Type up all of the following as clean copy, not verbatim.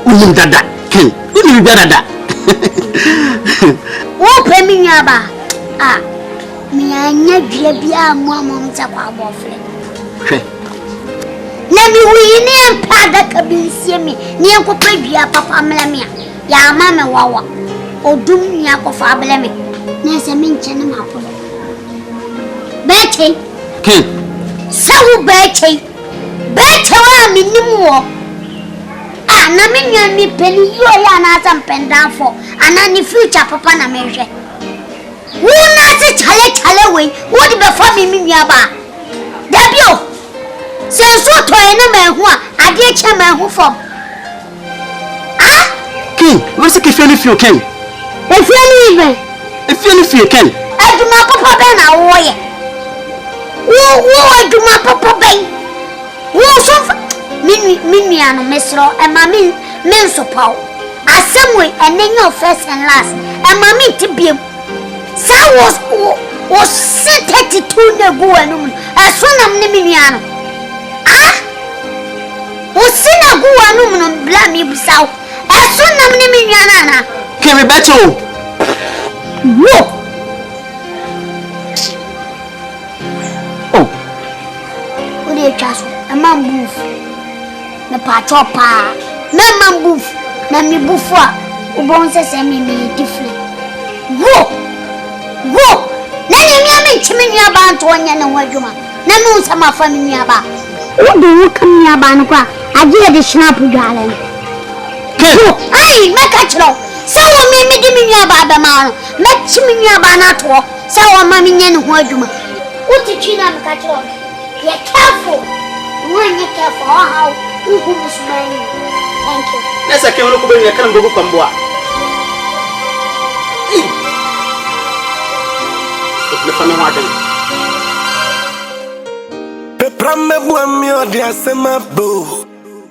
Unim dada. Unim dada. Oh, Pemiaba. Ah, me anya bia mom ta kwa bofle. Na mi wi ni empada ka bi nsie mi. Ni enkopa dua papa mlemia. Ya mama wawa. Odum ni akofa ableme. Na se mi nche ne makolo. Beche. Sawu beche. Beche wa mi nimu. Ah, na me nwa mi peni yo ya na atampendafo. Ana ni future papa na mehwe. Wona se chale we. Wo di be fa mi nwa ba. Dabio. Se so to ene mehu a ade che mehu fom. Ah? What's the feeling for Ken? If you feel Ken. I do my papa ben a woye. Wo do my papa ben. Wo so Mimi ano mesro e mami menso paw. Asem we enenyo first and last. E mami tibiem. Sa was 32 na go anum. E so nam ne mimi ano. Ah? Wo sina go anum no bla mi bisaw. E so nam ne mimi ana. Akrobeto. Wo. Oh. Ode chaso. E man move. Na pachopa na mambuf na mibufwa ubonse se mi different wo na nyamia me chimi nua ba nto nya na wadwuma na me usama fa me nua ba wo de wo kam nua ba no kwa Akyire de snap dwale wo ai meka chiro se wo me de me nua ba ba ma no me chimi nua ba na to se wo ma me nya ne ho adwuma wo ti chi na meka chiro be careful when you careful how. Thank you. Yes, I can't look over your can go from Bruwaa. The Prame Buamio de Asem Bo.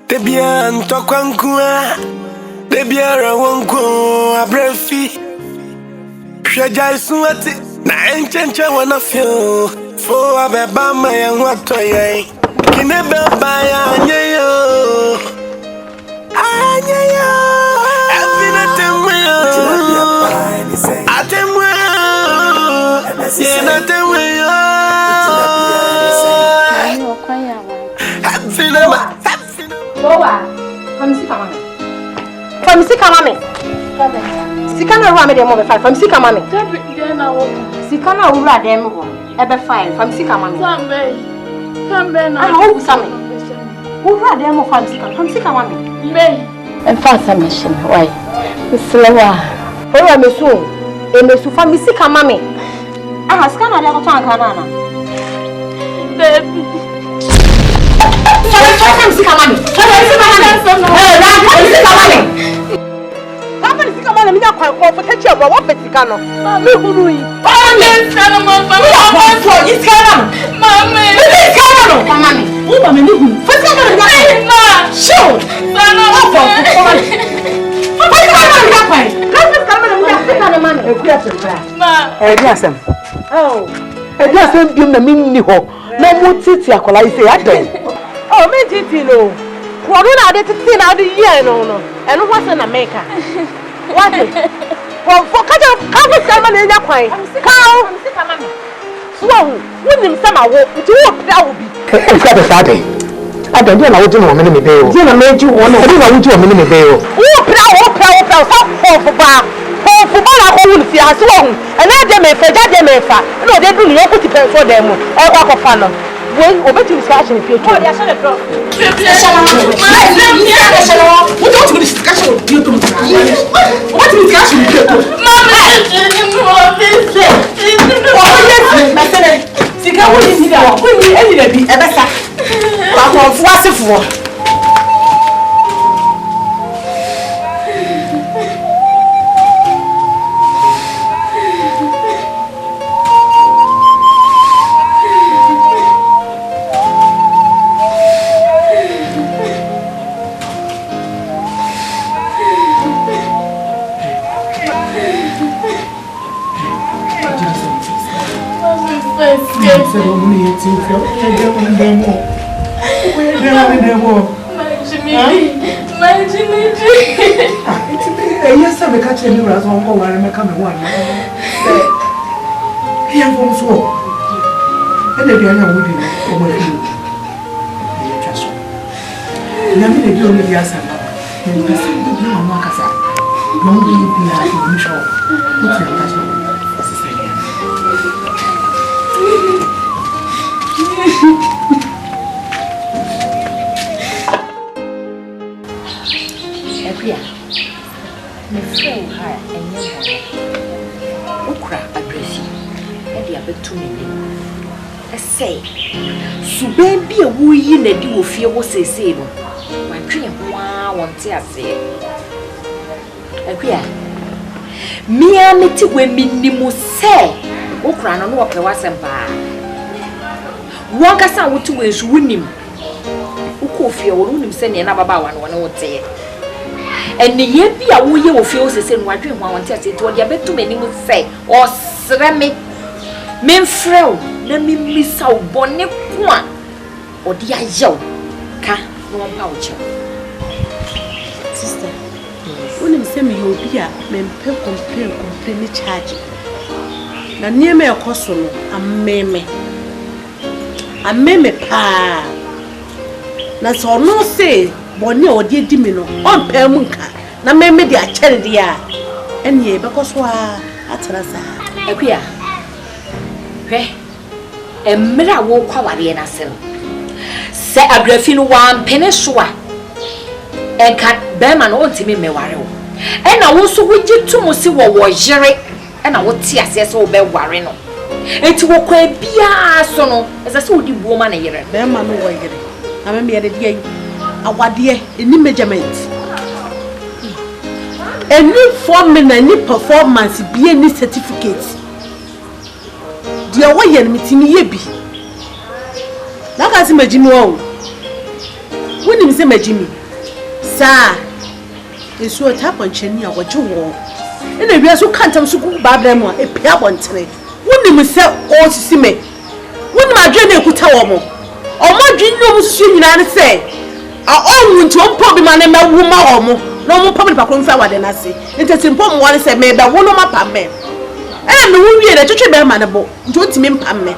The Bian Tokwankua. The Biara Wonko, a brefi. Shajai Suati. Na enchancha one of you. For a bama and what to ye. Kineba by Anyayo. Anyayo. From Sikamame. Sikana Rame de Mome 5 from Sikamame. Sikana Ura dem ebe 5 from Sikamame. Sambe na. Ah, who same? Ura dem from Sikamame. Me. En fasa machine. Why? Slowa. Ora mesu. E mesu from Sikamame. Ah, sikana de ko tan kanana. Baby. From Sikamame. Me na kwa for take your what betika no me huru yi me sana mama for this kana mama this kana no mama me wo ba me huru for this kana na show sana for Asem oh Asem bi na me ni ho na mo titi akola ise adan oh me titi no ko na de titi na de ye no eno ho se na meka what? For can't come in your quay. Cow, so, wouldn't some I walk to walk that would be. It's got a Saturday. I don't know what you want me to do. Jenna made you one. I don't know what you want me to do. Oh, proud, for bar. For bar, I won't see us long. And now they may for that they may fat. No, they do not put it for them. Or walk of fun. When over to discussion if you told us on the drop. We don't do discussion with you. What is discussion with you? Mama, Yes, I'm a catcher in the house on go where I'm coming one. Here from so. And if you're not with you, over you. Let me do with the Asem. And the person who do not mark us out. No, we be like you, sure. What's your passion? My friend had a young okra addressing, and the other 2 million. I say, so baby, a wee in a deal fear was a sale. My dream, wow, one tear say. Akira, me and it when minimum say, okra no walk a was a bar. Walk us out to his winning. Ukofia or wouldn't send another bar one would say. And the year be a wee of feels the same wandering one test it or the bed too many would say, or ceramic men frown, let me miss out bonnet one or the young can no one pouch. Sister, when you send me your beer, men completely charge. Now near me a costume, a meme pa. Now so no say. Bonnie or dear Dimino, on Permunka, na meme dia charity, and ye because at us. Akira, a mirror will quality in Asem. Say a graffin 1 peninsula and cat Berman on Timmy Mewaro. And I also would you to Musiwa was Jerry, and I would see a cess or Bell Warreno. It will quite be a sono as a sort of woman here. Berman, I remember the day. Our dear, any measurement. Any form and any performance be any certificate. Dear, why you meeting ye be? Like as imagine one. When you say Jimmy, sir, it's what happened, Chenny, or what you want. And if you are so can't have so good Babylon, a pair one today. Wouldn't you say all to see me? Wouldn't my journey could tell more? Or my dream was swinging and say. I own to probably my name, a woman or more. No more public confer than I say. It is important one said, maybe one of my pammen. And I'm the woman that you should be manable. Don't mean pammen.